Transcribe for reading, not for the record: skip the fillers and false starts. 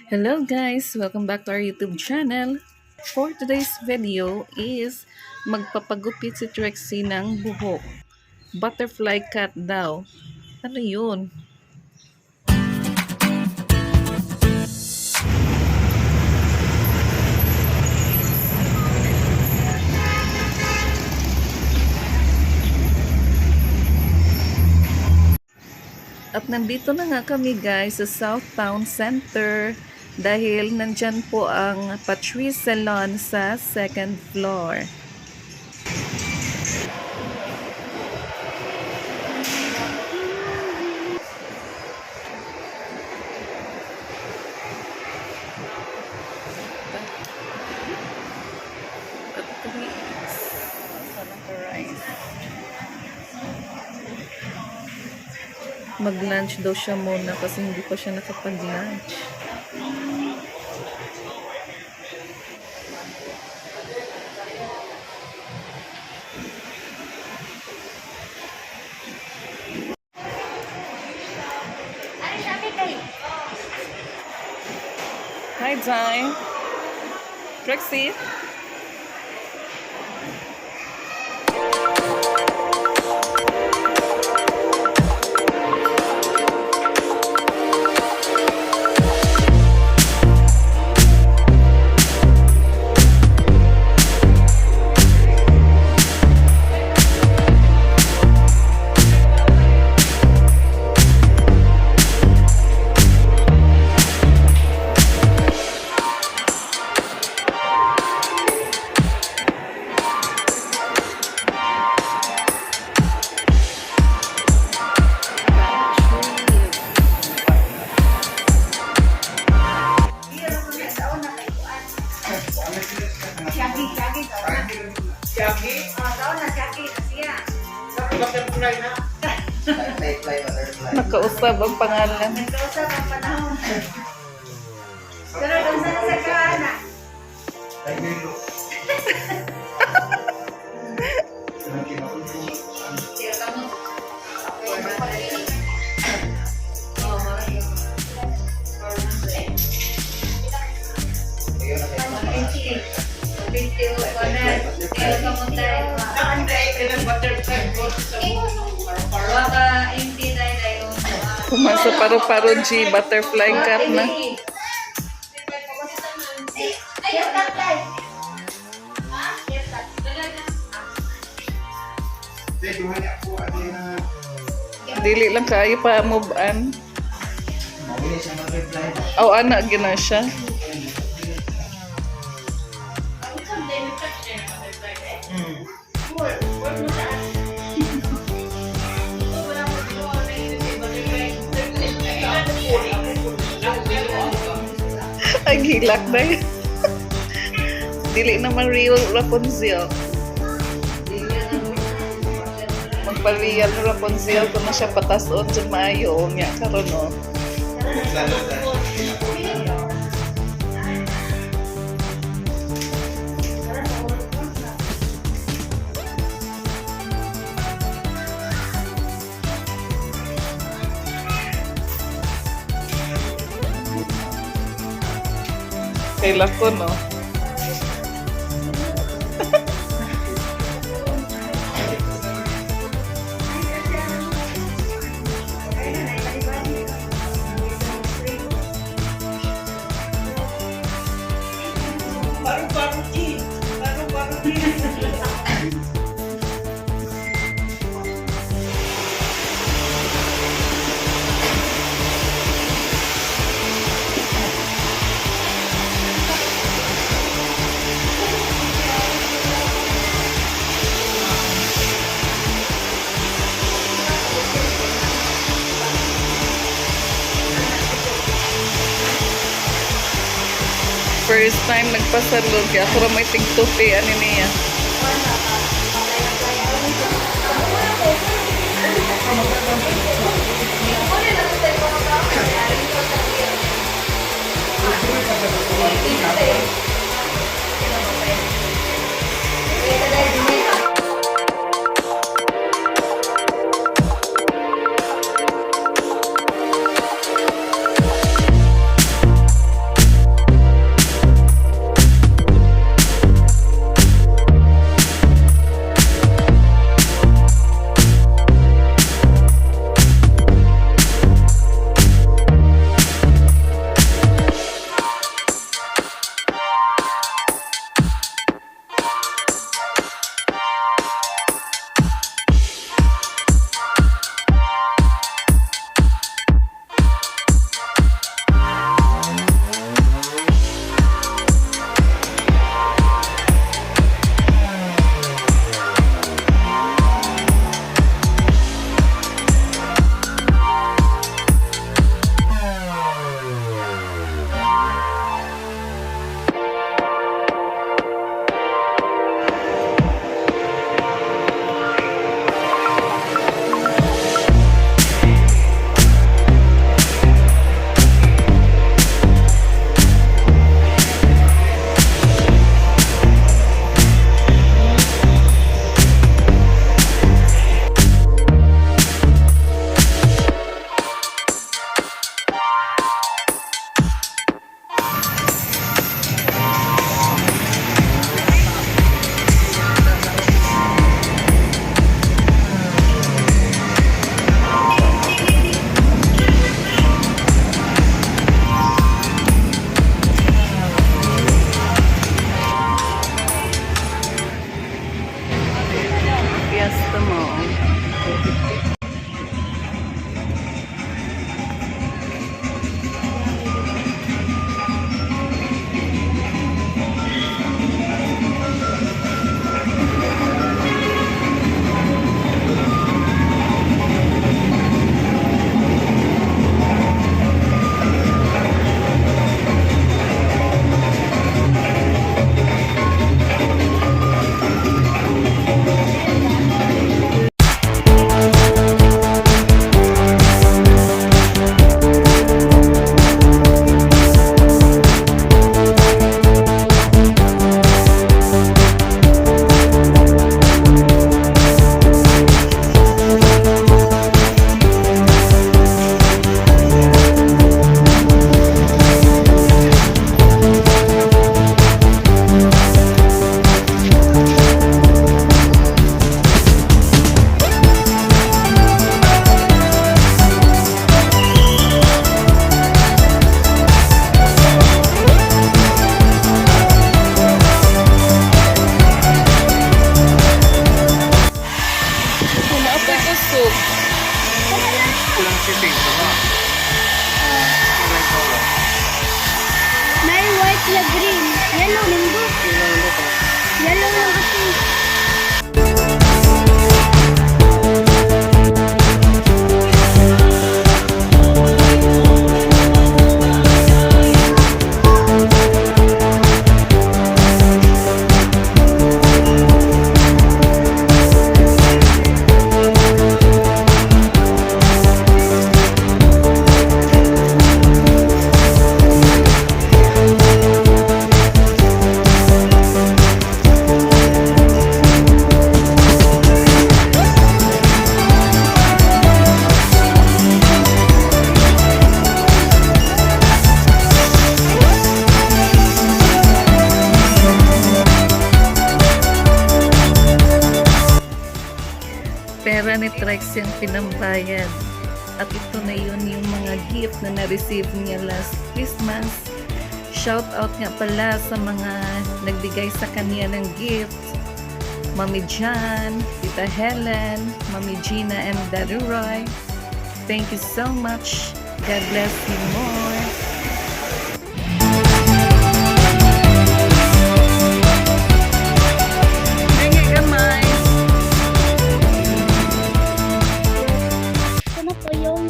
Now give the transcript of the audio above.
Hello guys! Welcome back to our YouTube channel. For today's video is magpapagupit si Trixie ng buhok. Butterfly cut daw. Ano yun? At nandito na nga kami guys sa South Town Centre dahil nandyan po ang Patrice Salon sa second floor. Mag-lunch daw siya muna kasi hindi pa siya nakapag-lunch. Hi, Zai. Trixie. Nakausap ang pangalan. Nakausap ang panahon. Pero doon sa nasagana. Pumasok paru-paro G, butterfly cut na. Dili lang kayo pa move-an. Oh, anak gina siya. Ay, gilak na yun. Dili naman real Rapunzel. Magpa-real Rapunzel kung na siya patason dyan maayo. O nga karon o. Kaila ko, no? First time nagpasalog, kaya ako may tigtupi, ano niya. sila green. Yellow, linggo. Yellow lang kasi. Pera ni Trixie ang pinambayad. At ito na yun yung mga gift na na-receive niya last Christmas. Shout out nga pala sa mga nagbigay sa kanya ng gift. Mami Jan, Tita Helen, Mami Gina, and Daddy Roy. Thank you so much. God bless you more. Ito na po yung